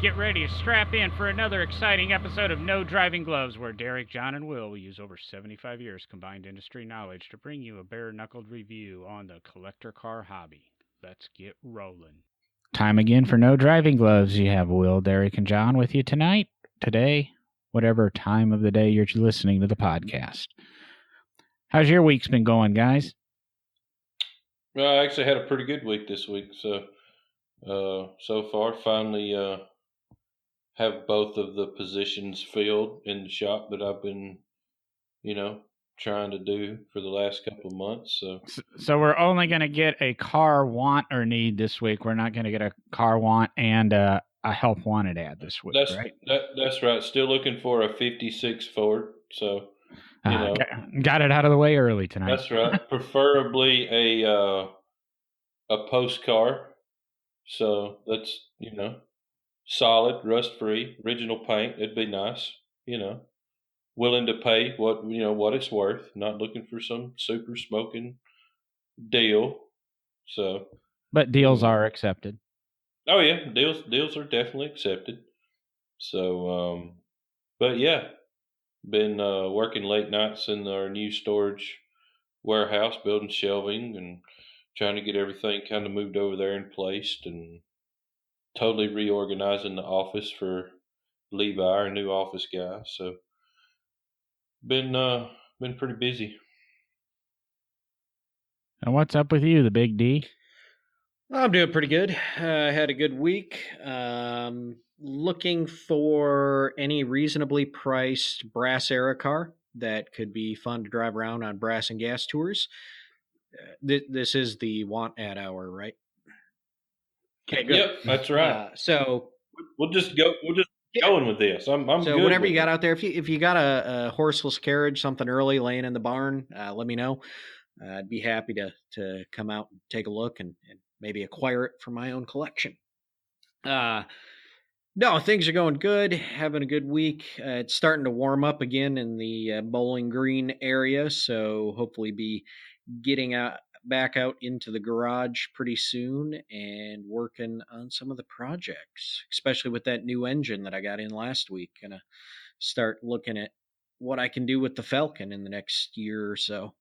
Get ready to strap in for another exciting episode of No Driving Gloves, where Derek, John, and Will use over 75 years combined industry knowledge to bring you a bare-knuckled review on the collector car hobby. Let's get rolling. Time again for No Driving Gloves. You have Will, Derek, and John with you tonight, today, whatever time of the day you're listening to the podcast. How's your week's been going, guys? Well, I actually had a pretty good week this week. So far, finally have both of the positions filled in the shop that I've been, trying to do for the last couple of months. So we're only going to get a car want or need this week. We're not going to get a car want and a help wanted ad this week, right? That's right. Still looking for a 56 Ford. So, got it out of the way early tonight. That's right. Preferably a post car. So that's, solid, rust-free, original paint. It'd be nice, willing to pay what it's worth, not looking for some super smoking deal. So, but deals are accepted. Oh yeah, deals are definitely accepted. So, but yeah, been working late nights in our new storage warehouse, building shelving and trying to get everything kind of moved over there and placed, and totally reorganizing the office for Levi, our new office guy. So, been pretty busy. And what's up with you, the big D? I'm doing pretty good. I had a good week. Looking for any reasonably priced brass era car that could be fun to drive around on brass and gas tours. This is the want ad hour, right? Okay, good. Yep, that's right. So we'll just go. We'll just going with this. I'm so good whatever with you got out there. If you got a horseless carriage, something early laying in the barn, let me know. I'd be happy to come out and take a look and maybe acquire it for my own collection. No, things are going good. Having a good week. It's starting to warm up again in the Bowling Green area, so hopefully be getting back out into the garage pretty soon and working on some of the projects, especially with that new engine that I got in last week. Gonna start looking at what I can do with the Falcon in the next year or so.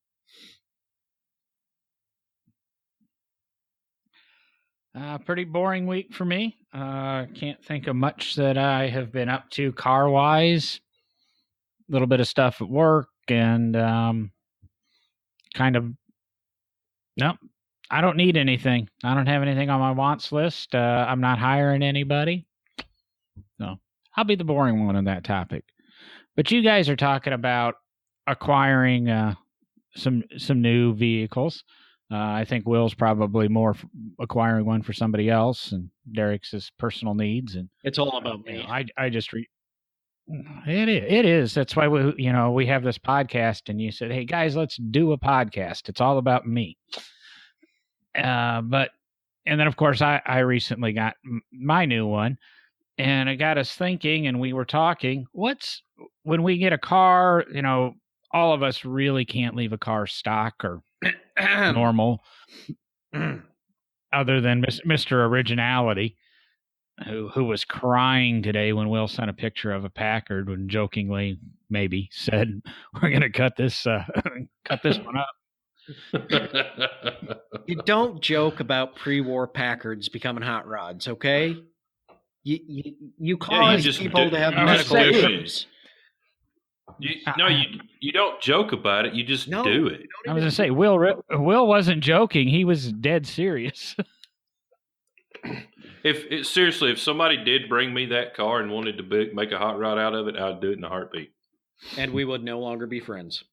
Pretty boring week for me. Can't think of much that I have been up to car-wise. A little bit of stuff at work and nope, I don't need anything. I don't have anything on my wants list. I'm not hiring anybody. So I'll be the boring one on that topic. But you guys are talking about acquiring some new vehicles. I think Will's probably more acquiring one for somebody else, and Derek's his personal needs. And it's all about me. I just it is. That's why we have this podcast, and you said, "Hey guys, let's do a podcast." It's all about me. And then of course I recently got my new one, and it got us thinking, and we were talking. When we get a car, all of us really can't leave a car stock or normal, other than Mr. Originality, who was crying today when Will sent a picture of a Packard and jokingly maybe said, "We're going to cut this one up." You don't joke about pre-war Packards becoming hot rods, okay? You cause people to have medical issues. You don't joke about it. You just do it. I was going to say, Will wasn't joking. He was dead serious. Seriously, if somebody did bring me that car and wanted to make a hot rod out of it, I'd do it in a heartbeat. And we would no longer be friends.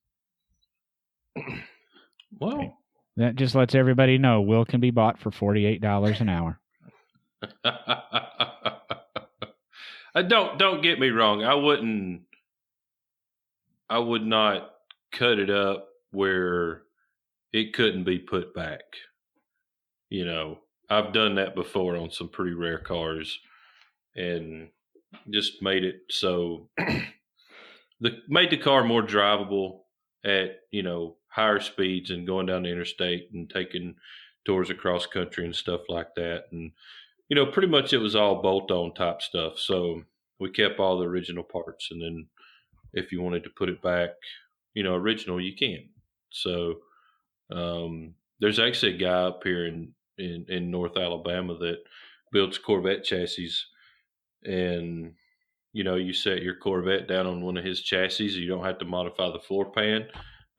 Well, okay. That just lets everybody know Will can be bought for $48 an hour. Don't get me wrong. I would not cut it up where it couldn't be put back. I've done that before on some pretty rare cars and just made it so made the car more drivable at, higher speeds and going down the interstate and taking tours across country and stuff like that. And pretty much it was all bolt-on type stuff. So we kept all the original parts, and then if you wanted to put it back, original, you can. So there's actually a guy up here in North Alabama that builds Corvette chassis, and you set your Corvette down on one of his chassis. You don't have to modify the floor pan.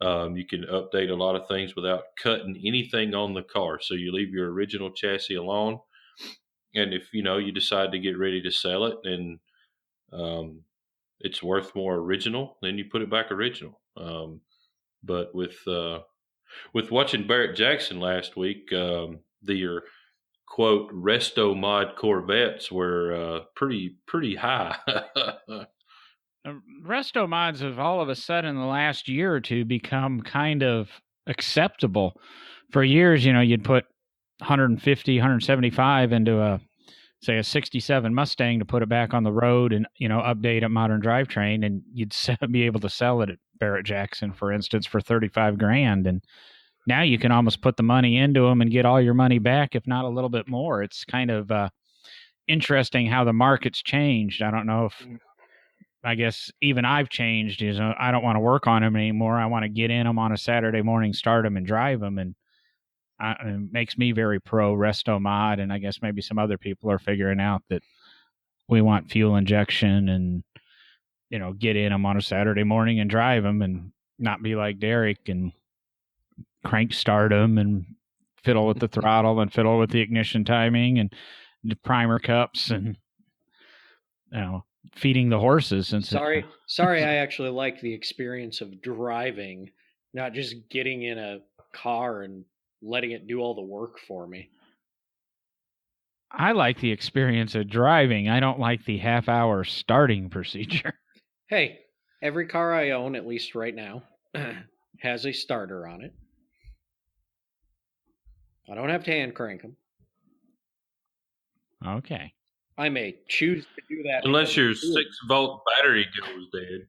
You can update a lot of things without cutting anything on the car. So you leave your original chassis alone. And if, you decide to get ready to sell it and it's worth more original, then you put it back original. But with watching Barrett Jackson last week, your quote resto mod Corvettes were pretty high. Resto mods have all of a sudden in the last year or two become kind of acceptable. For years, you'd put 150, 175 into a 67 Mustang to put it back on the road and, update a modern drivetrain, and you'd be able to sell it at Barrett Jackson, for instance, for $35,000. And now you can almost put the money into them and get all your money back, if not a little bit more. It's kind of interesting how the market's changed. I don't know if, I guess even I've changed. I don't want to work on them anymore. I want to get in them on a Saturday morning, start them, and drive them. And it makes me very pro resto mod. And I guess maybe some other people are figuring out that we want fuel injection and, get in them on a Saturday morning and drive them and not be like Derek and crank start them and fiddle with the throttle and fiddle with the ignition timing and the primer cups and, feeding the horses. Sorry, I actually like the experience of driving, not just getting in a car and letting it do all the work for me. I like the experience of driving. I don't like the half-hour starting procedure. Hey, every car I own, at least right now, has a starter on it. I don't have to hand crank them. Okay. I may choose to do that. Unless your 6-volt battery goes dead.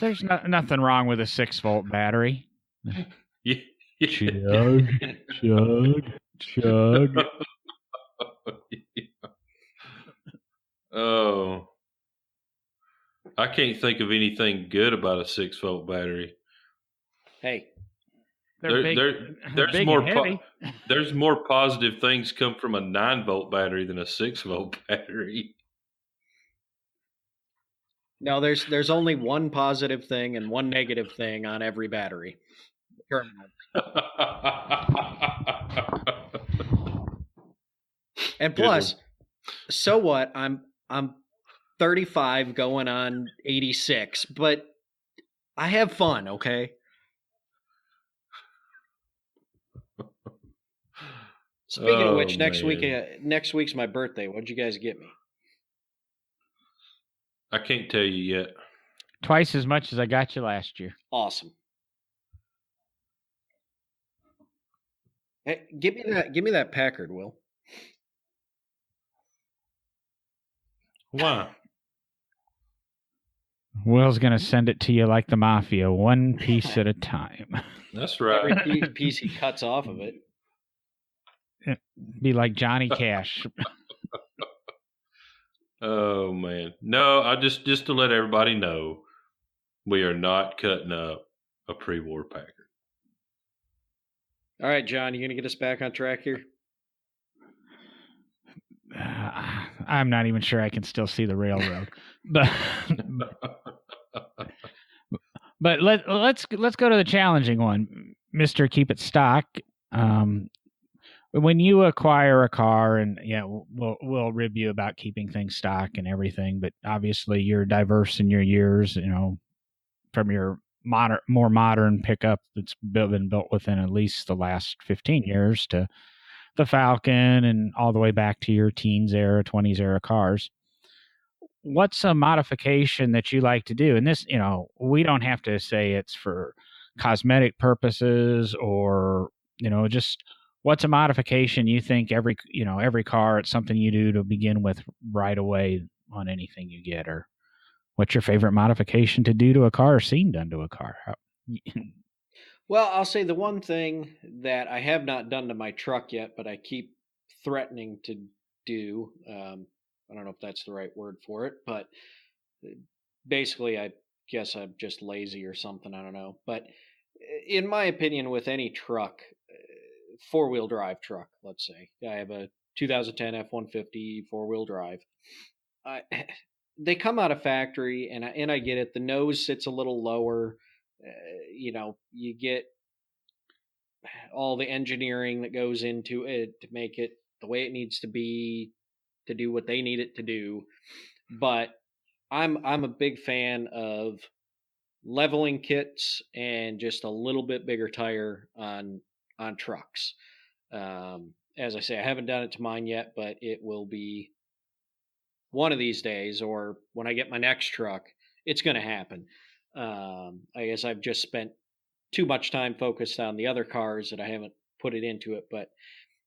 There's nothing wrong with a 6-volt battery. Chug. Oh. I can't think of anything good about a 6-volt battery. Hey. There's more positive things come from a 9-volt battery than a 6-volt battery. No, there's only one positive thing and one negative thing on every battery. And plus, so what? I'm 35 going on 86, but I have fun, okay? Speaking of which, next week's my birthday. What'd you guys get me? I can't tell you yet. Twice as much as I got you last year. Awesome. Hey, give me that Packard, Will. Why? Will's gonna send it to you like the mafia, one piece at a time. That's right. Every piece he cuts off of it. Be like Johnny Cash. Oh man, no! I just to let everybody know, we are not cutting up a pre-war Packard. All right, John, you gonna get us back on track here? I'm not even sure I can still see the railroad, but let's go to the challenging one, Mr. Keep It Stock. When you acquire a car, and we'll rib you about keeping things stock and everything, but obviously you're diverse in your years, from your more modern pickup that's been built within at least the last 15 years to the Falcon and all the way back to your teens era, 20s era cars. What's a modification that you like to do? And this, we don't have to say it's for cosmetic purposes or, just what's a modification you think every car, it's something you do to begin with right away on anything you get, or what's your favorite modification to do to a car or seen done to a car? Well, I'll say the one thing that I have not done to my truck yet, but I keep threatening to do. I don't know if that's the right word for it, but basically, I guess I'm just lazy or something. I don't know. But in my opinion, with any truck, 4-wheel drive truck, let's say, I have a 2010 F-150 4-wheel drive. They come out of factory, and I get it. The nose sits a little lower. You get all the engineering that goes into it to make it the way it needs to be, to do what they need it to do. But I'm a big fan of leveling kits and just a little bit bigger tire on trucks. As I say, I haven't done it to mine yet, but it will be one of these days, or when I get my next truck, it's going to happen. I guess I've just spent too much time focused on the other cars that I haven't put it into it. But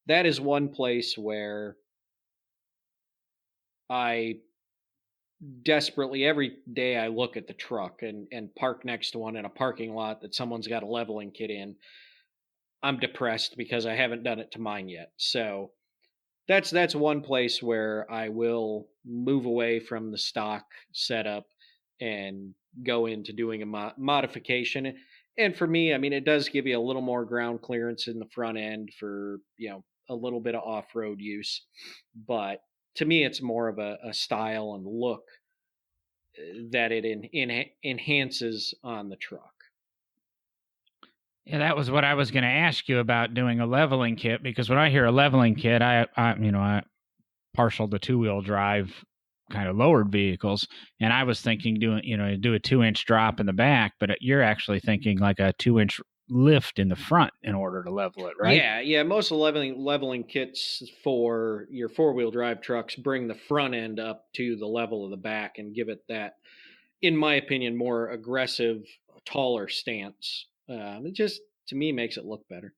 that is one place where I desperately, every day I look at the truck and park next to one in a parking lot that someone's got a leveling kit in, I'm depressed because I haven't done it to mine yet. So that's one place where I will move away from the stock setup and go into doing a modification. And for me, I mean, it does give you a little more ground clearance in the front end for, a little bit of off-road use. But to me, it's more of a style and look that it enhances on the truck. Yeah, that was what I was going to ask you about, doing a leveling kit, because when I hear a leveling kit, I partial to 2-wheel drive kind of lowered vehicles, and I was thinking do a 2-inch drop in the back, but you're actually thinking like a 2-inch lift in the front in order to level it, right? Yeah. Most of the leveling kits for your 4-wheel drive trucks bring the front end up to the level of the back and give it that, in my opinion, more aggressive, taller stance. It just, to me, makes it look better.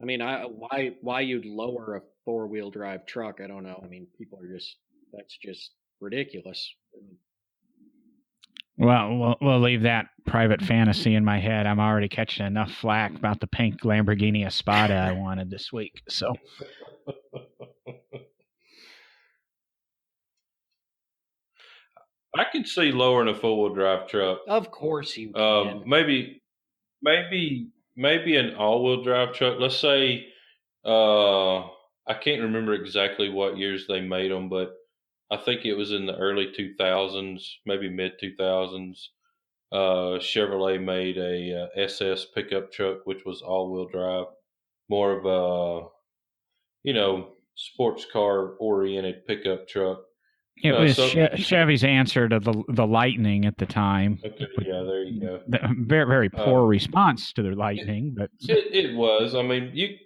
I mean, why you'd lower a 4-wheel drive truck, I don't know. I mean, people are that's just ridiculous. Well, we'll leave that private fantasy in my head. I'm already catching enough flack about the pink Lamborghini Espada I wanted this week. So, I can see lowering a 4-wheel drive truck. Of course you can. Maybe an all-wheel drive truck. Let's say, I can't remember exactly what years they made them, but I think it was in the early 2000s, maybe mid 2000s. Chevrolet made a SS pickup truck, which was all-wheel drive, more of a sports car oriented pickup truck. it was Chevy's answer to the Lightning at the time. Okay, yeah, there you go. Very, very poor response to the Lightning, but it was. I mean, you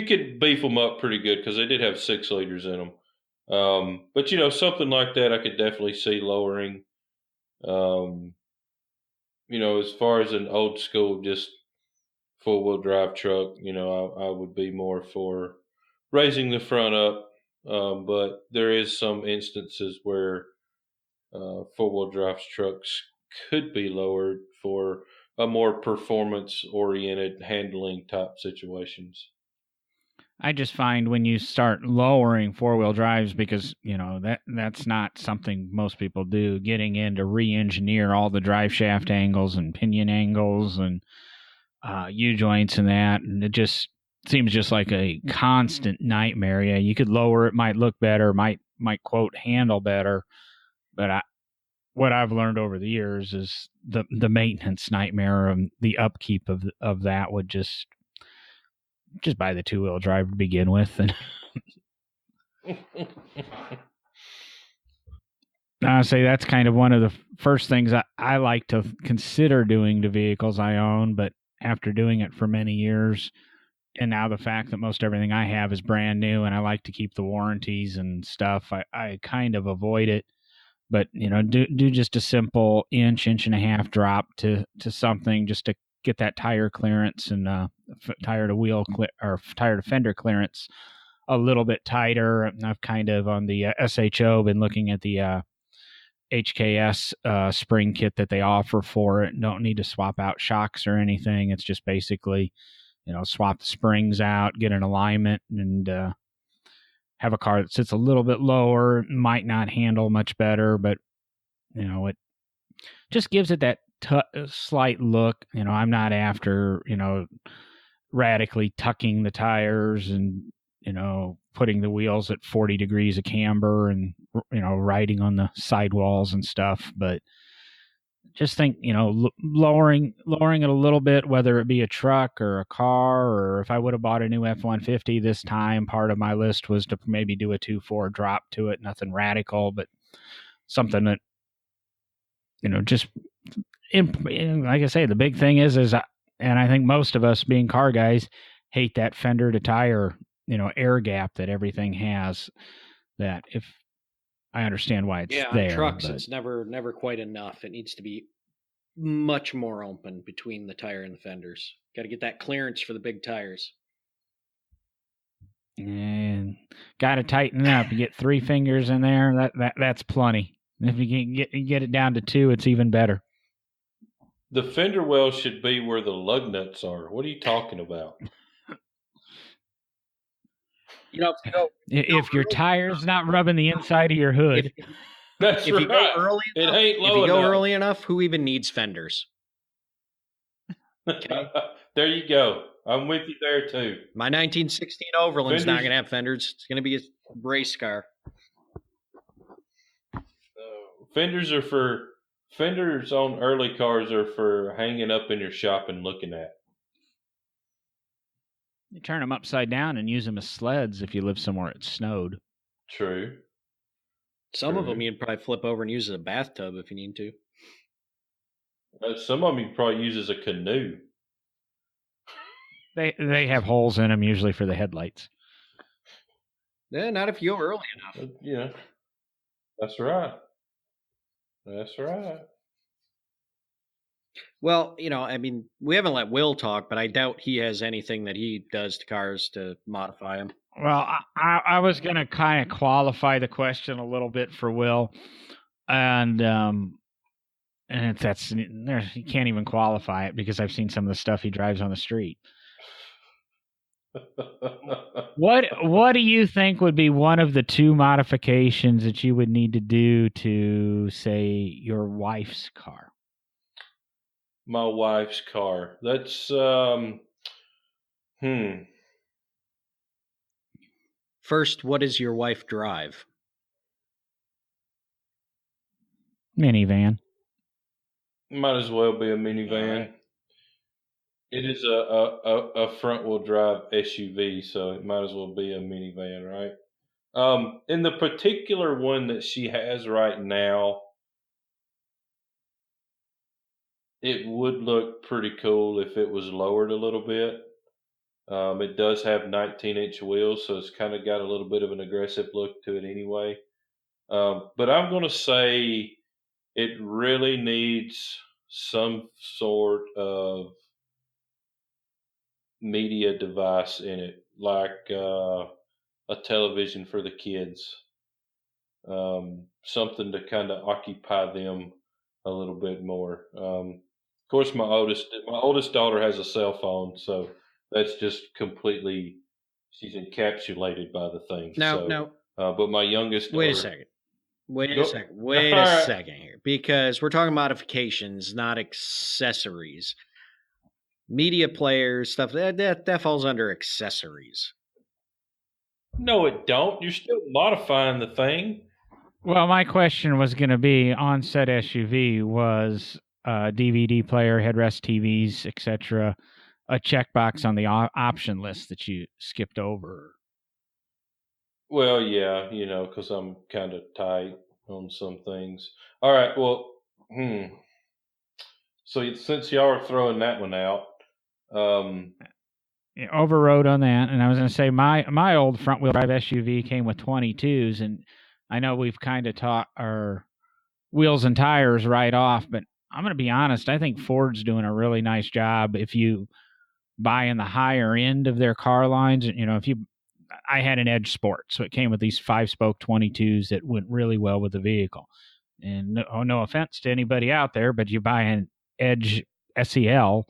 could beef them up pretty good because they did have 6 liters in them. But something like that, I could definitely see lowering. As far as an old school, just 4-wheel drive truck, I would be more for raising the front up. But there is some instances where 4-wheel drive trucks could be lowered for a more performance-oriented handling type situations. I just find when you start lowering 4-wheel drives, because that's not something most people do, getting in to re-engineer all the drive shaft angles and pinion angles and U-joints and that, and it just seems just like a constant nightmare. Yeah, you could lower it, might look better, might quote handle better, but what I've learned over the years is the maintenance nightmare and the upkeep of that would just buy the 2-wheel drive to begin with. And honestly, that's kind of one of the first things I like to consider doing to vehicles I own, but after doing it for many years, and now the fact that most everything I have is brand new and I like to keep the warranties and stuff, I kind of avoid it. But, do just a simple inch and a half drop to something just to get that tire clearance and tire to fender clearance a little bit tighter. I've kind of, on the SHO, been looking at the HKS spring kit that they offer for it. Don't need to swap out shocks or anything. It's just basically, swap the springs out, get an alignment, and have a car that sits a little bit lower, might not handle much better, but it just gives it that slight look. I'm not after, radically tucking the tires and, putting the wheels at 40 degrees of camber and, riding on the sidewalls and stuff. But just think, lowering it a little bit, whether it be a truck or a car, or if I would have bought a new F-150 this time, part of my list was to maybe do a 2.4 drop to it. Nothing radical, but something that, just like I say, the big thing is, and I think most of us being car guys hate that fender to tire, air gap that everything has. That if I understand why it's there. On trucks, it's never quite enough. It needs to be much more open between the tire and the fenders. Got to get that clearance for the big tires. And got to tighten it up. You get 3 fingers in there, that's plenty. If you can get it down to 2, it's even better. The fender well should be where the lug nuts are. What are you talking about? If your tire's not rubbing the inside of your hood. If you go early enough, if you go early enough, who even needs fenders? Okay. There you go. I'm with you there too. My 1916 Overland's not going to have fenders. It's going to be a race car. Fenders on early cars are for hanging up in your shop and looking at. You turn them upside down and use them as sleds if you live somewhere it snowed. True. Some of them you'd probably flip over and use as a bathtub if you need to. Some of them you probably use as a canoe. They have holes in them usually for the headlights. Yeah, not if you go early enough. Yeah, that's right. That's right. Well, we haven't let Will talk, but I doubt he has anything that he does to cars to modify them. Well, I was going to kind of qualify the question a little bit for Will, and you can't even qualify it because I've seen some of the stuff he drives on the street. What do you think would be one of the 2 modifications that you would need to do to, say, your wife's car? My wife's car. That's First, what does your wife drive? Minivan. Might as well be a minivan. Right. It is a front-wheel drive SUV, so it might as well be a minivan, right? In the particular one that she has right now, it would look pretty cool if it was lowered a little bit. It does have 19-inch wheels, so it's kind of got a little bit of an aggressive look to it anyway. But I'm going to say it really needs some sort of media device in it, like a television for the kids, something to kind of occupy them a little bit more. Of course, my oldest daughter has a cell phone, so that's just completely, she's encapsulated by the thing. No. But my youngest daughter, Wait a second here, because we're talking modifications, not accessories. Media players, stuff that falls under accessories. No, it don't. You're still modifying the thing. Well, my question was going to be on said SUV was DVD player, headrest TVs, etc. A checkbox on the option list that you skipped over. Well, yeah, because I'm kind of tight on some things. All right, well, So since y'all are throwing that one out, overrode on that, and I was going to say my old front wheel drive SUV came with 22s, and I know we've kind of taught our wheels and tires right off, but I'm going to be honest, I think Ford's doing a really nice job if you buy in the higher end of their car lines. I had an Edge Sport, so it came with these 5-spoke 22s that went really well with the vehicle. And no offense to anybody out there, but you buy an Edge SEL,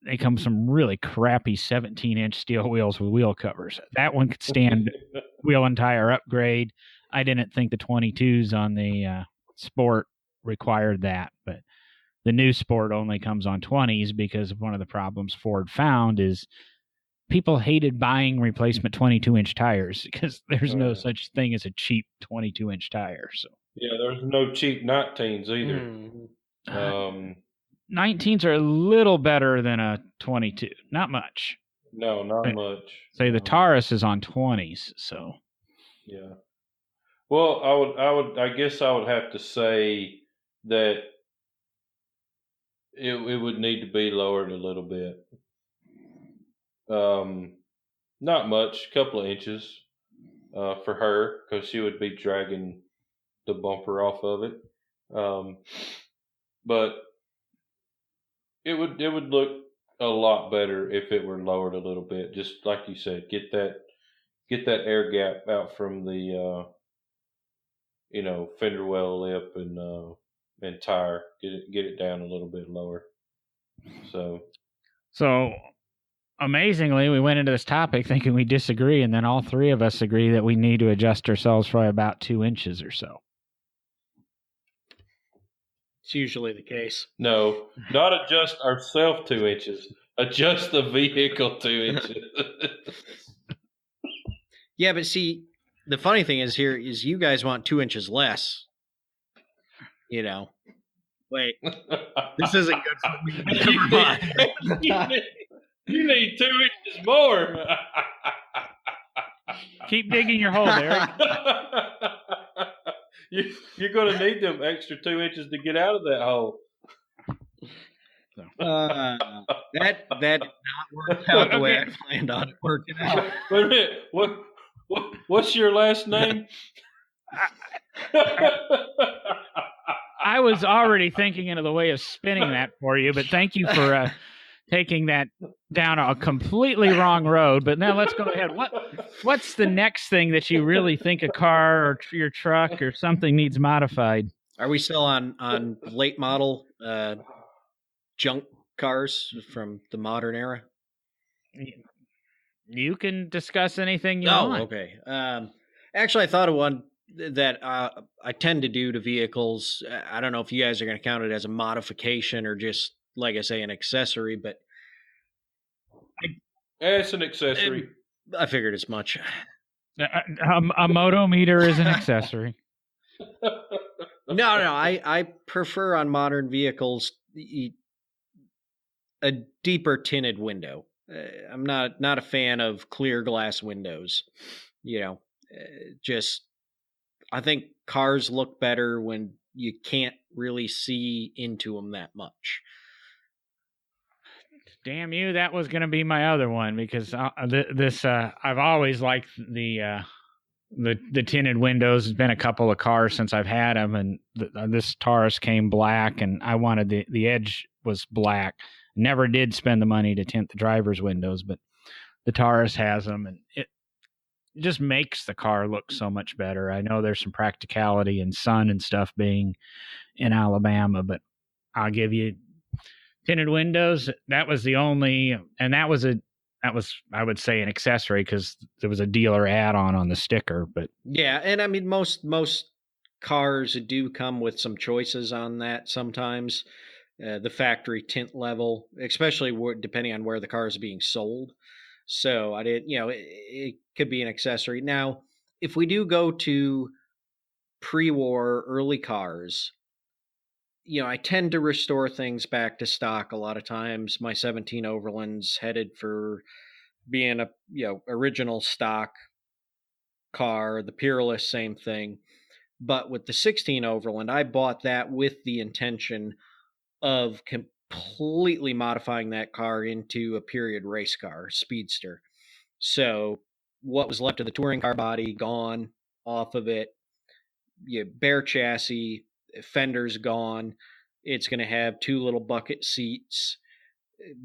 they come some really crappy 17-inch steel wheels with wheel covers. That one could stand wheel and tire upgrade. I didn't think the 22s on the Sport required that, but the new Sport only comes on 20s because one of the problems Ford found is people hated buying replacement 22-inch tires because there's no such thing as a cheap 22-inch tire. So yeah, there's no cheap 19s either. 19s are a little better than a 22. Not much. No, not much. Say the Taurus is on 20s, so. Yeah. Well, I guess I would have to say that it would need to be lowered a little bit. Not much, a couple of inches for her, because she would be dragging the bumper off of it. But it would look a lot better if it were lowered a little bit. Just like you said, get that air gap out from the fender well lip and tire. Get it down a little bit lower. So amazingly, we went into this topic thinking we disagree, and then all three of us agree that we need to adjust ourselves for about 2 inches or so. It's usually the case. No, not adjust ourselves 2 inches. Adjust the vehicle 2 inches. Yeah, but see, the funny thing is here is you guys want 2 inches less. Wait, this isn't good for me. You need 2 inches more. Keep digging your hole, Derek. You're going to need them extra 2 inches to get out of that hole. That did not work out the way I planned on it working out. Wait a minute. What's your last name? I was already thinking into the way of spinning that for you, but thank you for taking that down a completely wrong road. But now let's go ahead. What's the next thing that you really think a car or your truck or something needs modified? Are we still on late model junk cars from the modern era? You can discuss anything you want. Okay. Actually, I thought of one that I tend to do to vehicles. I don't know if you guys are going to count it as a modification or just, like I say, an accessory, but it's an accessory. I figured as much. A motometer is an accessory. No, I prefer on modern vehicles a deeper tinted window. I'm not a fan of clear glass windows. Just I think cars look better when you can't really see into them that much. Damn you! That was going to be my other one because I've always liked the tinted windows. There's been a couple of cars since I've had them, and this Taurus came black, and I wanted the edge was black. Never did spend the money to tint the driver's windows, but the Taurus has them, and it just makes the car look so much better. I know there's some practicality and sun and stuff being in Alabama, but I'll give you tinted windows. That was the only, and that was I would say an accessory because there was a dealer add-on on the sticker. But yeah, and I mean most cars do come with some choices on that sometimes. The factory tint level, especially depending on where the car is being sold. So I did, it could be an accessory. Now, if we do go to pre-war early cars, I tend to restore things back to stock a lot of times. My 17 Overland's headed for being a original stock car. The Peerless, same thing. But with the 16 Overland, I bought that with the intention of completely modifying that car into a period race car, speedster. So what was left of the touring car body gone off of it, bare chassis, fenders gone. It's going to have 2 little bucket seats,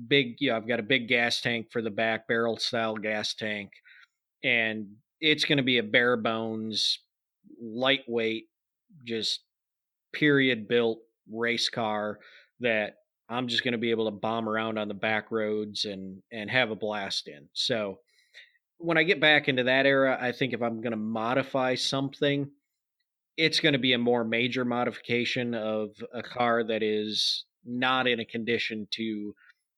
big, I've got a big gas tank for the back, barrel style gas tank, and it's going to be a bare bones, lightweight, just period built race car that I'm just going to be able to bomb around on the back roads and have a blast in. So when I get back into that era, I think if I'm going to modify something, it's going to be a more major modification of a car that is not in a condition to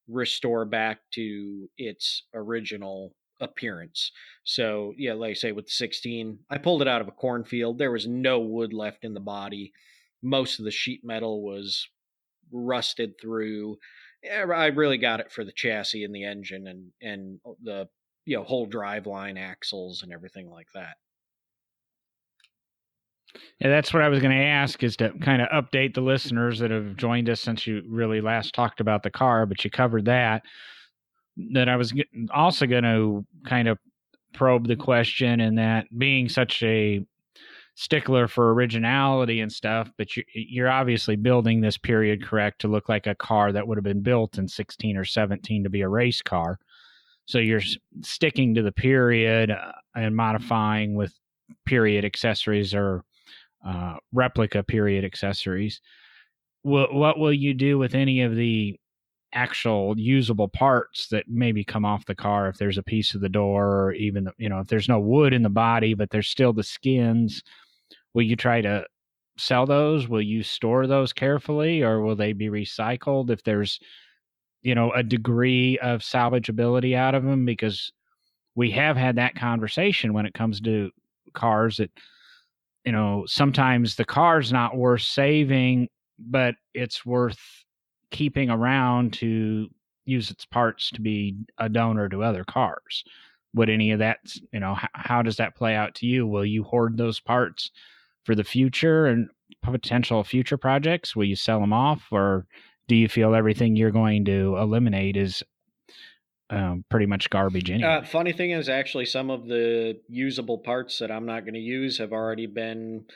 restore back to its original appearance. So, yeah, like I say, with the 16, I pulled it out of a cornfield. There was no wood left in the body. Most of the sheet metal was rusted through. I really got it for the chassis and the engine and the whole driveline axles and everything like that. Yeah, that's what I was going to ask, is to kind of update the listeners that have joined us since you really last talked about the car, but you covered that. That I was also going to kind of probe the question, and that being such a stickler for originality and stuff, but you're obviously building this period correct to look like a car that would have been built in 16 or 17 to be a race car. So you're sticking to the period and modifying with period accessories or replica period accessories. What will you do with any of the actual usable parts that maybe come off the car? If there's a piece of the door, or even if there's no wood in the body but there's still the skins, will you try to sell those? Will you store those carefully, or will they be recycled if there's a degree of salvageability out of them? Because we have had that conversation when it comes to cars, that sometimes the car's not worth saving, but it's worth keeping around to use its parts to be a donor to other cars. Would any of that, how does that play out to you? Will you hoard those parts for the future and potential future projects? Will you sell them off, or do you feel everything you're going to eliminate is pretty much garbage anyway? Funny thing is, actually, some of the usable parts that I'm not going to use have already been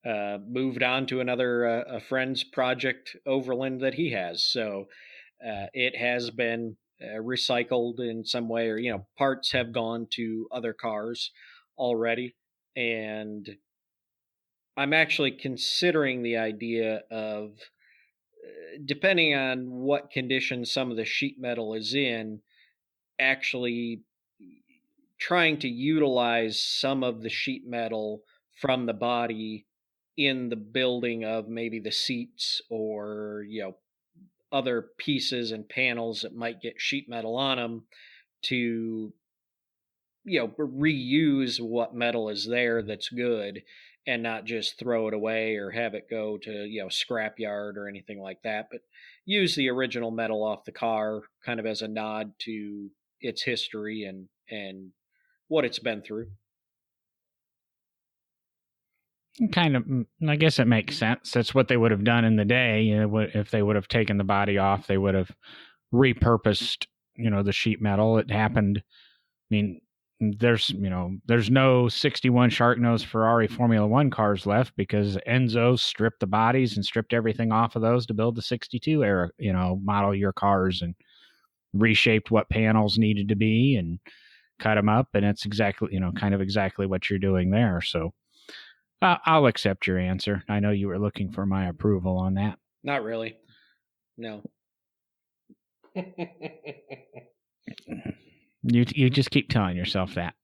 moved on to another a friend's project overland that he has. So it has been recycled in some way, or parts have gone to other cars already. And I'm actually considering the idea of, depending on what condition some of the sheet metal is in, actually trying to utilize some of the sheet metal from the body in the building of maybe the seats, or other pieces and panels that might get sheet metal on them, to reuse what metal is there that's good, and not just throw it away or have it go to scrapyard or anything like that, but use the original metal off the car kind of as a nod to its history and what it's been through. Kind of, I guess it makes sense. That's what they would have done in the day. If they would have taken the body off, they would have repurposed, the sheet metal. It happened. I mean, there's no 61 Sharknose Ferrari Formula One cars left because Enzo stripped the bodies and stripped everything off of those to build the 62 era, model year cars, and reshaped what panels needed to be and cut them up. And it's exactly, kind of exactly what you're doing there. So I'll accept your answer. I know you were looking for my approval on that. Not really. No. You just keep telling yourself that.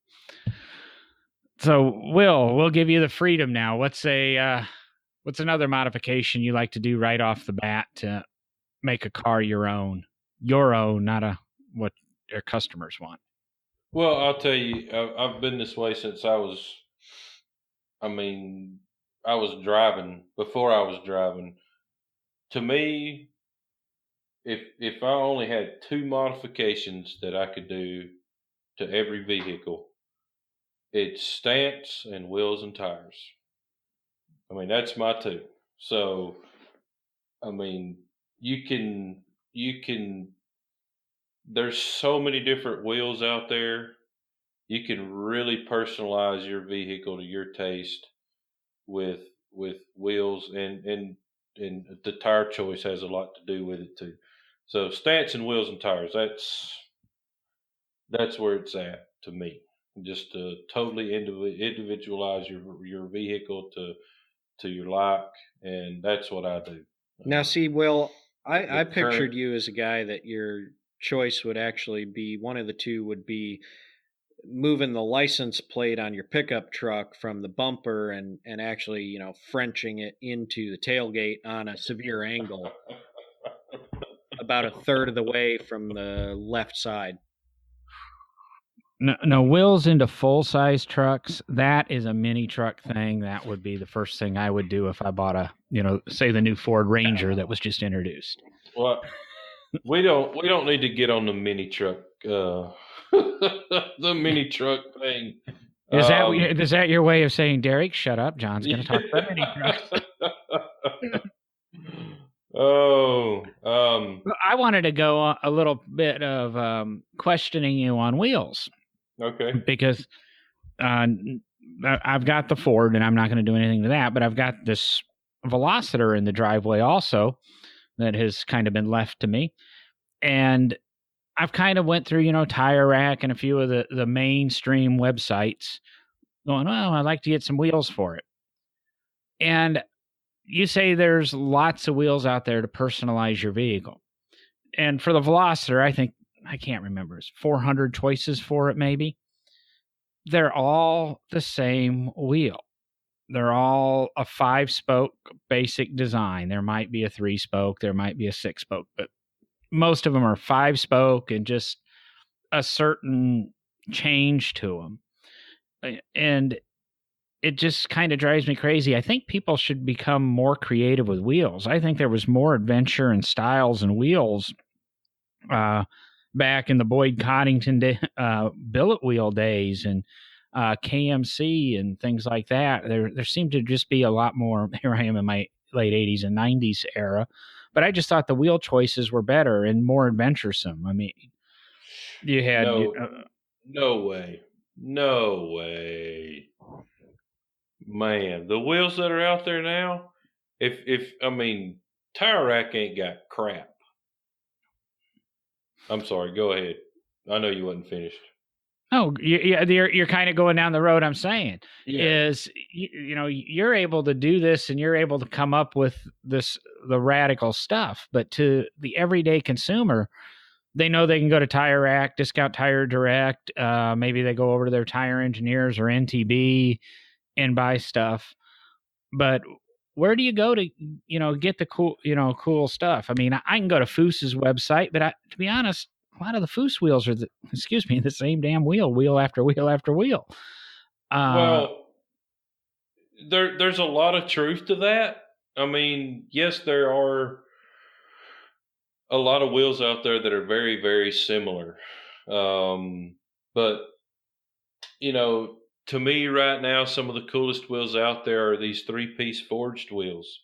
So we'll give you the freedom now. What's another modification you like to do right off the bat to make a car your own, not what your customers want? Well, I'll tell you, I've been this way since I was driving. Before I was driving, to me, if I only had two modifications that I could do to every vehicle, it's stance and wheels and tires. I mean, that's my two. So, I mean, you can there's so many different wheels out there. You can really personalize your vehicle to your taste with wheels, and the tire choice has a lot to do with it too. So stance and wheels and tires, that's where it's at to me. Just to totally individualize your vehicle to your like, and that's what I do. Now, see, Will, I pictured current. you as a guy that your choice would actually be one of the two would be moving the license plate on your pickup truck from the bumper and actually, Frenching it into the tailgate on a severe angle, about a third of the way from the left side. No, no wheels into full size trucks. That is a mini truck thing. That would be the first thing I would do if I bought say the new Ford Ranger that was just introduced. Well, we don't need to get on the mini truck, the mini truck thing. Is that your way of saying, Derek, shut up? John's going to talk about mini trucks. I wanted to go a little bit of questioning you on wheels. Okay. Because I've got the Ford, and I'm not going to do anything to that, but I've got this Velociter in the driveway also that has kind of been left to me. And I've kind of went through, Tire Rack and a few of the mainstream websites going, well, I'd like to get some wheels for it. And you say there's lots of wheels out there to personalize your vehicle. And for the Velociter, I can't remember, it's 400 choices for it maybe. They're all the same wheel. They're all a 5-spoke basic design. There might be a 3-spoke, there might be a 6-spoke, but most of them are 5-spoke and just a certain change to them. And it just kind of drives me crazy. I think people should become more creative with wheels. I think there was more adventure and styles and wheels back in the Boyd Coddington billet wheel days and KMC and things like that. There seemed to just be a lot more. Here I am in my late 80s and 90s era, but I just thought the wheel choices were better and more adventuresome. I mean, you had no way, man. The wheels that are out there now, if Tire Rack ain't got crap. I'm sorry. Go ahead. I know you wasn't finished. Oh, yeah, you're kind of going down the road. I'm saying is you're able to do this and you're able to come up with the radical stuff, but to the everyday consumer, they know they can go to Tire Rack, Discount Tire Direct. Maybe they go over to their Tire Engineers or NTB and buy stuff. But where do you go to get the cool stuff? I mean, I can go to Foos's website, but to be honest, a lot of the Foos wheels are the same damn wheel after wheel after wheel. Well, there's a lot of truth to that. I mean, yes, there are a lot of wheels out there that are very, very similar. But to me right now, some of the coolest wheels out there are these 3-piece forged wheels.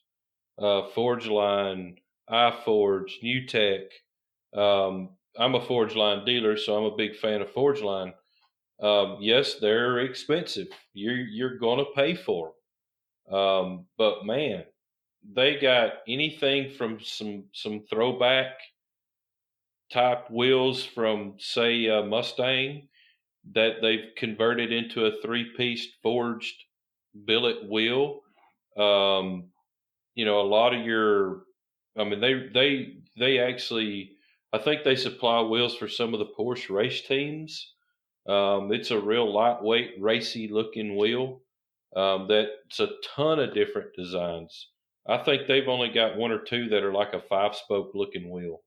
Forgeline, iForge, NewTek. I'm a Forgeline dealer, so I'm a big fan of Forgeline. Yes, they're expensive. You're going to pay for them. But man, they got anything from some throwback type wheels from, say, Mustang that they've converted into a 3-piece forged billet wheel. A lot of they actually, I think they supply wheels for some of the Porsche race teams. It's a real lightweight, racy looking wheel. That's a ton of different designs. I think they've only got 1 or 2 that are like a 5-spoke looking wheel.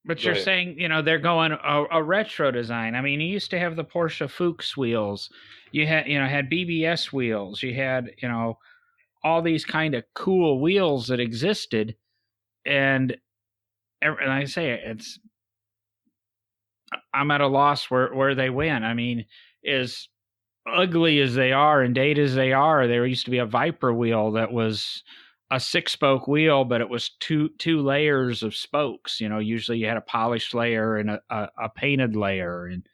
But you're saying, they're going a retro design. I mean, you used to have the Porsche Fuchs wheels. You had BBS wheels. You had, all these kind of cool wheels that existed. And I say I'm at a loss where they went. I mean, as ugly as they are and dated as they are, there used to be a Viper wheel that was a 6-spoke wheel, but it was two layers of spokes. Usually you had a polished layer and a painted layer, and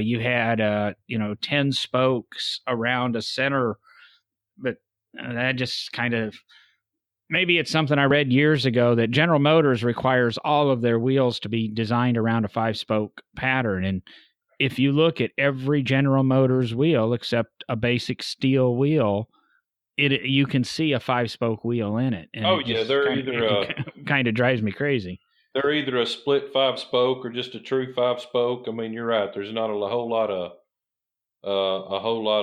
you had 10 spokes around a center. But that just kind of, maybe it's something I read years ago that General Motors requires all of their wheels to be designed around a 5-spoke pattern. And if you look at every General Motors wheel except a basic steel wheel, you can see a 5-spoke wheel in it. And it kind of drives me crazy. They're either a split 5-spoke or just a true 5-spoke. I mean, you're right. There's not a whole lot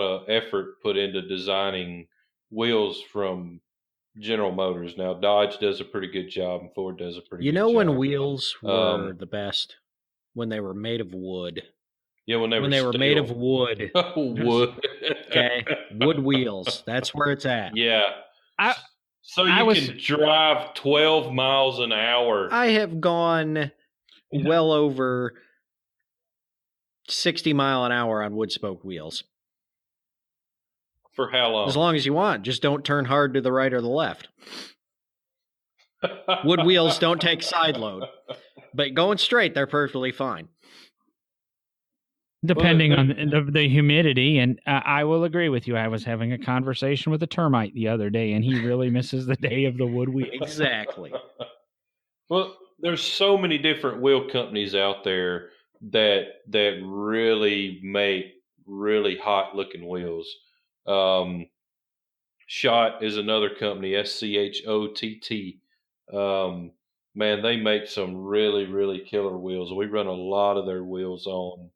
of effort put into designing wheels from General Motors. Now, Dodge does a pretty good job, and Ford does a pretty good job. You know when wheels were the best? When they were made of wood. Yeah, when they were made of wood. Wood. Okay, wood wheels. That's where it's at. Yeah. So you can drive 12 miles an hour. I have gone well over 60 mile an hour on wood spoke wheels. For how long? As long as you want. Just don't turn hard to the right or the left. Wood wheels don't take side load. But going straight, they're perfectly fine. Depending on the humidity. And I will agree with you. I was having a conversation with a termite the other day, and he really misses the day of the wood wheel. Exactly. Well, there's so many different wheel companies out there that really make really hot looking wheels. Schott is another company, SCHOTT. Man, they make some really, really killer wheels. We run a lot of their wheels on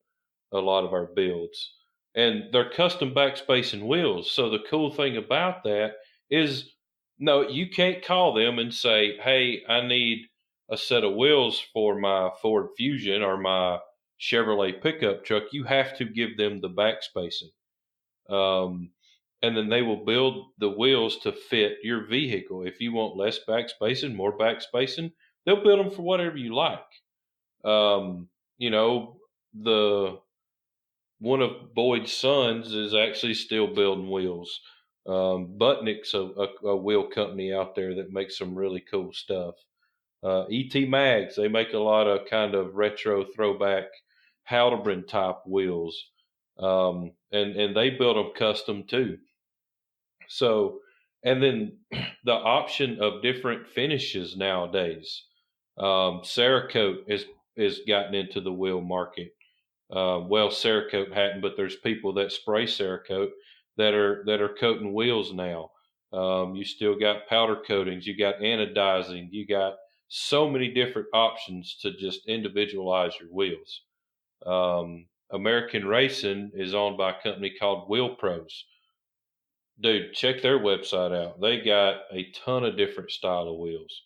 a lot of our builds, and they're custom backspacing wheels. So the cool thing about that is, no, you can't call them and say, hey, I need a set of wheels for my Ford Fusion or my Chevrolet pickup truck. You have to give them the backspacing. And then they will build the wheels to fit your vehicle. If you want less backspacing, more backspacing, they'll build them for whatever you like. One of Boyd's sons is actually still building wheels. Butnick's a wheel company out there that makes some really cool stuff. ET Mags, they make a lot of kind of retro throwback Haldebrand type wheels. And they build them custom too. So, and then the option of different finishes nowadays. Cerakote is gotten into the wheel market. Cerakote hadn't, but there's people that spray Cerakote that are coating wheels now. You still got powder coatings, you got anodizing, you got so many different options to just individualize your wheels. American Racing is owned by a company called Wheel Pros. Dude, check their website out. They got a ton of different style of wheels.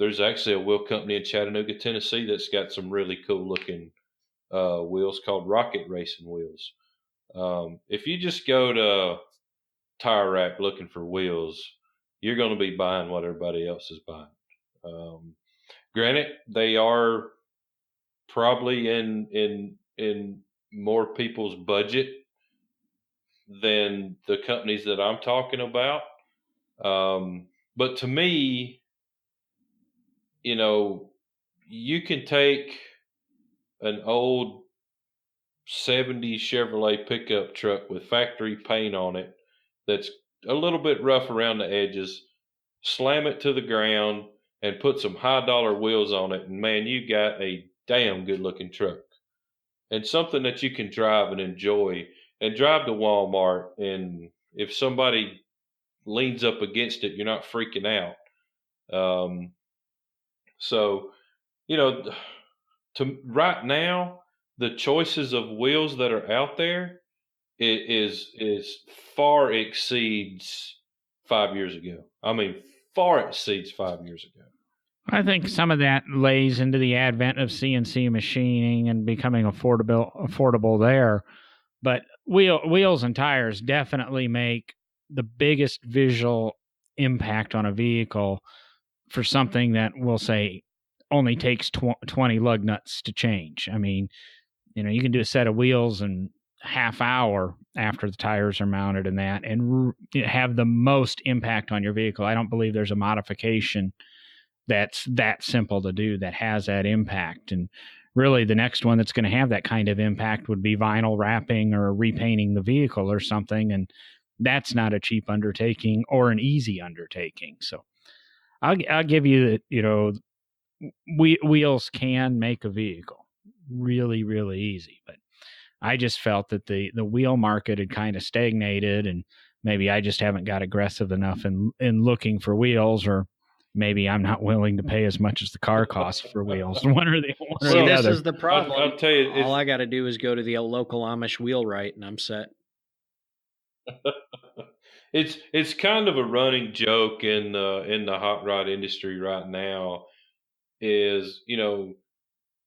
There's actually a wheel company in Chattanooga, Tennessee that's got some really cool looking wheels called Rocket Racing wheels. If you just go to Tire Rack looking for wheels, you're going to be buying what everybody else is buying. Granted, they are probably in more people's budget than the companies that I'm talking about. But to me, you can take an old 70s Chevrolet pickup truck with factory paint on it that's a little bit rough around the edges, slam it to the ground, and put some high dollar wheels on it, and man, you got a damn good looking truck. And something that you can drive and enjoy, and drive to Walmart, and if somebody leans up against it, you're not freaking out. To right now, the choices of wheels that are out there is far exceeds 5 years ago. I mean, far exceeds 5 years ago. I think some of that lays into the advent of CNC machining and becoming affordable there. But wheels and tires definitely make the biggest visual impact on a vehicle for something that we'll say only takes 20 lug nuts to change. I mean, you can do a set of wheels in half hour after the tires are mounted and that, and have the most impact on your vehicle. I don't believe there's a modification that's that simple to do that has that impact. And really the next one that's going to have that kind of impact would be vinyl wrapping or repainting the vehicle or something. And that's not a cheap undertaking or an easy undertaking. So I'll give you that, wheels can make a vehicle really, really easy. But I just felt that the wheel market had kind of stagnated, and maybe I just haven't got aggressive enough in looking for wheels, or maybe I'm not willing to pay as much as the car costs for wheels. One or the This other. is the problem. I'll tell you, all I got to do is go to the local Amish wheelwright, and I'm set. It's kind of a running joke in the hot rod industry right now. Is, you know,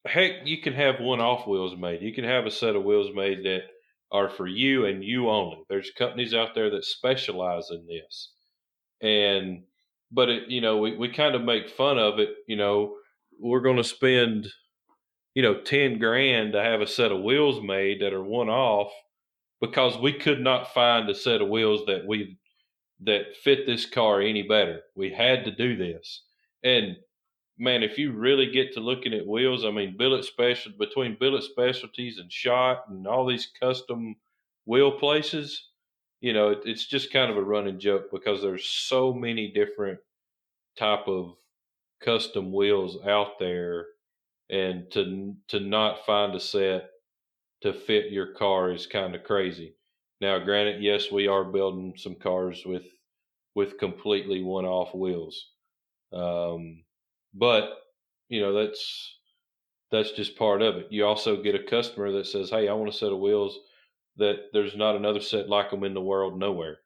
heck, you can have one-off wheels made. You can have a set of wheels made that are for you and you only. There's companies out there that specialize in this, but it, you know, we kind of make fun of it. You know, we're going to spend, you know, $10,000 to have a set of wheels made that are one-off, because we could not find a set of wheels that fit this car any better. We had to do this. And man, if you really get to looking at wheels, I mean, between Billet Specialties and Shot and all these custom wheel places, you know, it's just kind of a running joke, because there's so many different type of custom wheels out there, and to not find a set to fit your car is kind of crazy. Now, granted, yes, we are building some cars with completely one-off wheels, but you know, that's just part of it. You also get a customer that says, "Hey, I want a set of wheels that there's not another set like them in the world nowhere."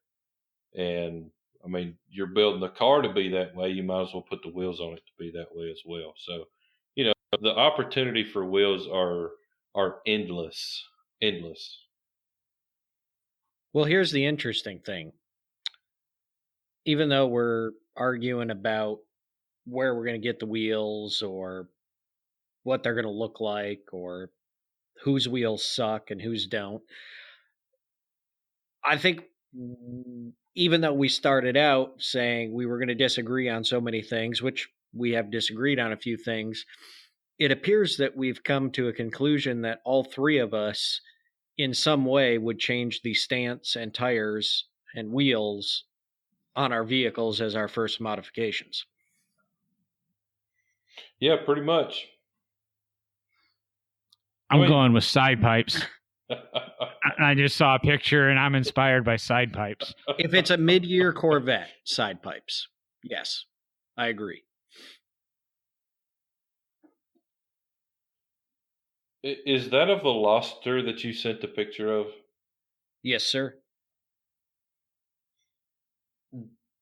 And I mean, you're building the car to be that way. You might as well put the wheels on it to be that way as well. So, you know, the opportunity for wheels are endless. Well, here's the interesting thing. Even though we're arguing about where we're going to get the wheels, or what they're going to look like, or whose wheels suck and whose don't, I think even though we started out saying we were going to disagree on so many things, which we have disagreed on a few things, it appears that we've come to a conclusion that all three of us in some way would change the stance and tires and wheels on our vehicles as our first modifications. Yeah, pretty much. I'm going with side pipes. I just saw a picture and I'm inspired by side pipes. If it's a mid-year Corvette, side pipes. Yes, I agree. Is that a Veloster that you sent the picture of? Yes, sir.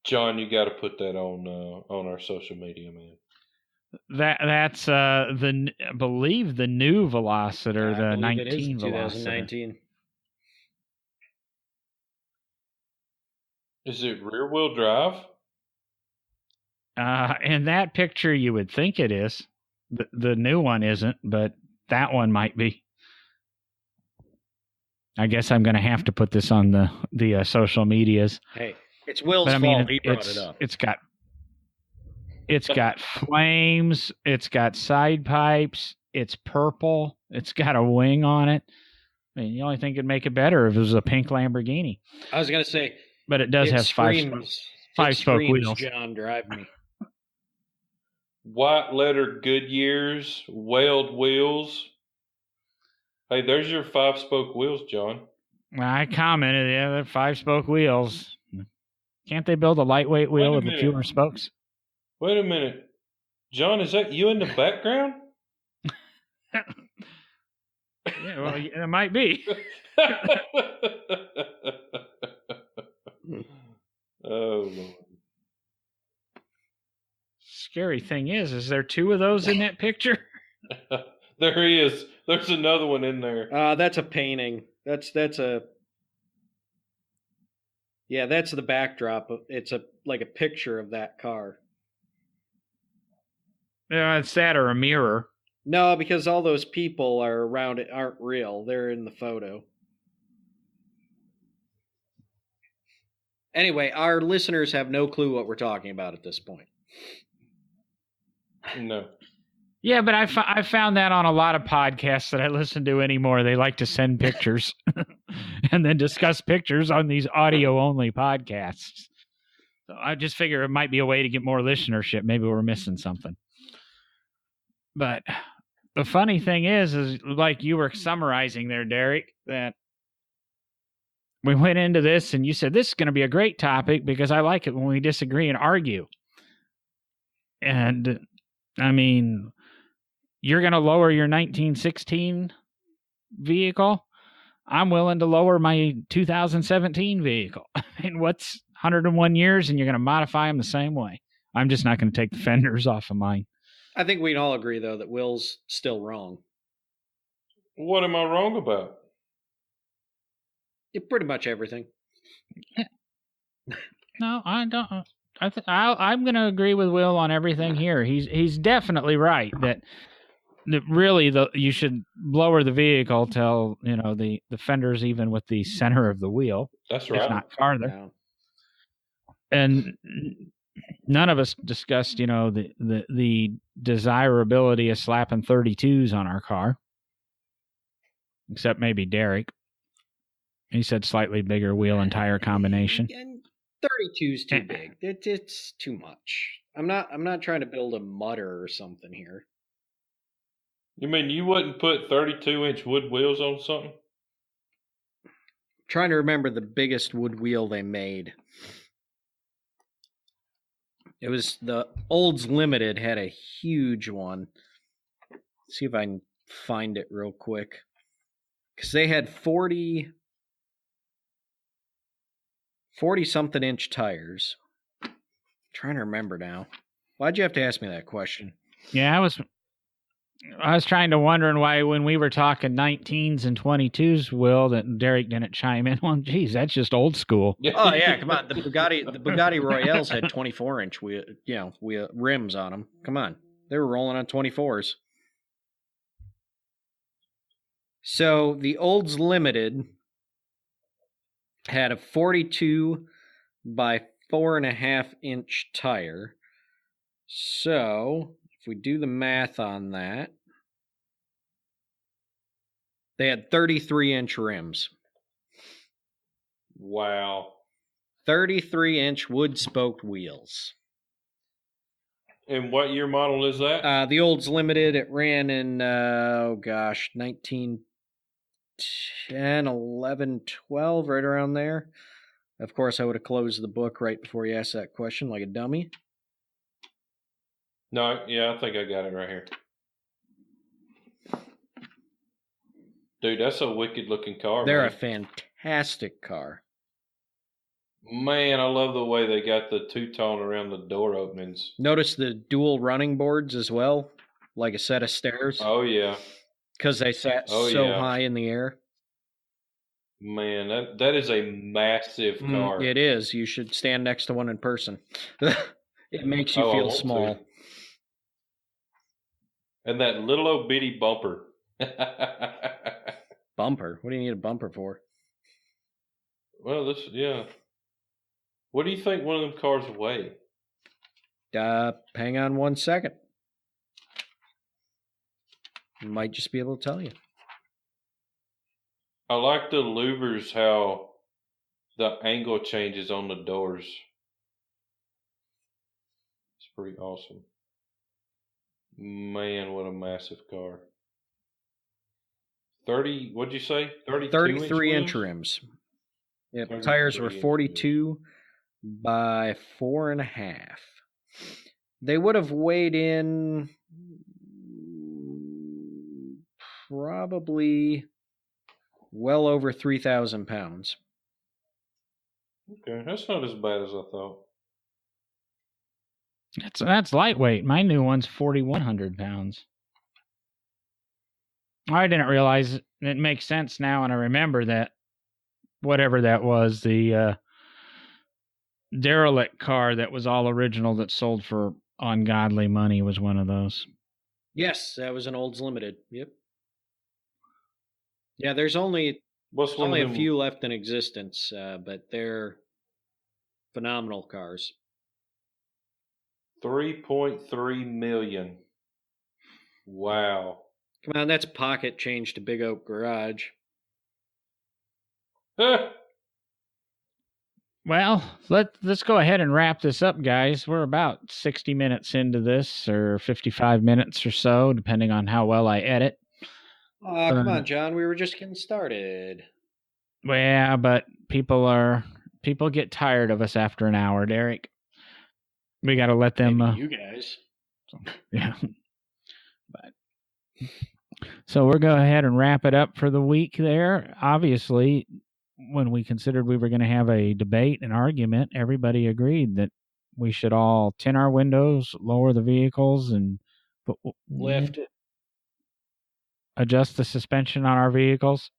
John, you got to put that on our social media, man. That's I believe the new Velociter, the 19 2019. Is it rear wheel drive? In that picture, you would think it is. The new one isn't, but that one might be. I guess I'm going to have to put this on the social medias. Hey, it's Will's fault. He brought it up. It's got flames. It's got side pipes. It's purple. It's got a wing on it. I mean, the only thing could make it better if it was a pink Lamborghini. I was going to say, but it does have five-spoke wheels. John, drive me. White letter Goodyears, whaled wheels. Hey, there's your 5-spoke wheels, John. I commented, yeah, they're 5-spoke wheels. Can't they build a lightweight wheel with fewer spokes? Wait a minute. John, is that you in the background? Yeah, well, it might be. Oh, Lord. Scary thing is there two of those in that picture? There he is. There's another one in there. That's a painting. That's the backdrop. It's like a picture of that car. Yeah, it's that or a mirror. No, because all those people are around it aren't real. They're in the photo. Anyway, our listeners have no clue what we're talking about at this point. No. Yeah, but I found that on a lot of podcasts that I listen to anymore. They like to send pictures and then discuss pictures on these audio-only podcasts. So I just figure it might be a way to get more listenership. Maybe we're missing something. But the funny thing is like you were summarizing there, Derek, that we went into this and you said, this is going to be a great topic because I like it when we disagree and argue. And I mean, you're going to lower your 1916 vehicle. I'm willing to lower my 2017 vehicle. I mean, what's 101 years and you're going to modify them the same way? I'm just not going to take the fenders off of mine. I think we can all agree, though, that Will's still wrong. What am I wrong about? Pretty much everything. No, I don't. I'm going to agree with Will on everything here. He's definitely right that really you should lower the vehicle till the fenders even with the center of the wheel. That's right. If not farther. No. And none of us discussed the desirability of slapping 32s on our car, except maybe Derek. He said slightly bigger wheel and tire combination. And 32 is too big. It's too much. I'm not trying to build a mutter or something here. You mean you wouldn't put 32-inch wood wheels on something? I'm trying to remember the biggest wood wheel they made. It was the Olds Limited had a huge one. Let's see if I can find it real quick. Because they had 40-something inch tires. I'm trying to remember now. Why'd you have to ask me that question? Yeah, I was trying to wondering why when we were talking 19s and 22s, Will, that Derek didn't chime in. Well, geez, that's just old school. Oh yeah, come on. The Bugatti Royales had 24-inch wheel rims on them. Come on, they were rolling on 24s. So the Olds Limited had a 42 by 4.5 inch tire. So if we do the math on that, they had 33-inch rims. Wow. 33-inch wood-spoked wheels. And what year model is that? The Olds Limited, it ran in, 1910, 11, 12, right around there. Of course, I would have closed the book right before you asked that question, like a dummy. No, yeah, I think I got it right here. Dude, that's a wicked looking car. They're man. a fantastic car. Man, I love the way they got the two-tone around the door openings. Notice the dual running boards as well, like a set of stairs, Oh, yeah. because they sat yeah. high in the air. Man, that is a massive car. It is. You should stand next to one in person. It makes you I feel want small. to. And that little old bitty bumper. Bumper? What do you need a bumper for? Well, yeah. What do you think one of them cars weigh? Hang on 1 second. Might just be able to tell you. I like the louvers, how the angle changes on the doors. It's pretty awesome. Man, what a massive car. 30, what'd you say? 33-inch rims. Yep, tires were 42 by 4.5. They would have weighed in probably well over 3,000 pounds. Okay, that's not as bad as I thought. That's lightweight. My new one's 4,100 pounds. I didn't realize it makes sense now, and I remember that whatever that was, the derelict car that was all original that sold for ungodly money was one of those. Yes, that was an Olds Limited. Yep. Yeah, there's only a few left in existence, but they're phenomenal cars. 3.3 million. Wow. Come on, that's pocket change to Big Oak Garage. Well, let's go ahead and wrap this up, guys. We're about 60 minutes into this, or 55 minutes or so, depending on how well I edit. Oh, come on, John. We were just getting started. Well, but people get tired of us after an hour, Derek. We got to let them. Maybe you guys. Yeah. But so we're going to go ahead and wrap it up for the week there. Obviously, when we considered we were going to have a debate and argument, everybody agreed that we should all tint our windows, lower the vehicles, and Lift. Adjust the suspension on our vehicles,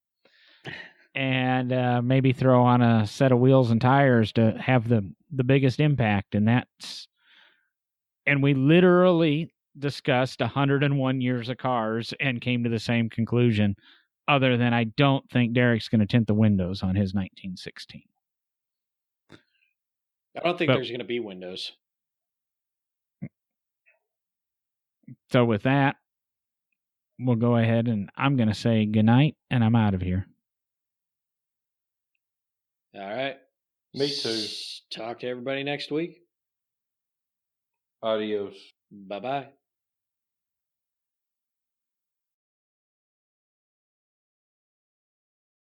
and maybe throw on a set of wheels and tires to have the biggest impact. And we literally discussed 101 years of cars and came to the same conclusion, other than I don't think Derek's going to tint the windows on his 1916. I don't think there's going to be windows. So with that, we'll go ahead and I'm going to say goodnight, and I'm out of here. All right. Me too. Talk to everybody next week. Adios. Bye-bye.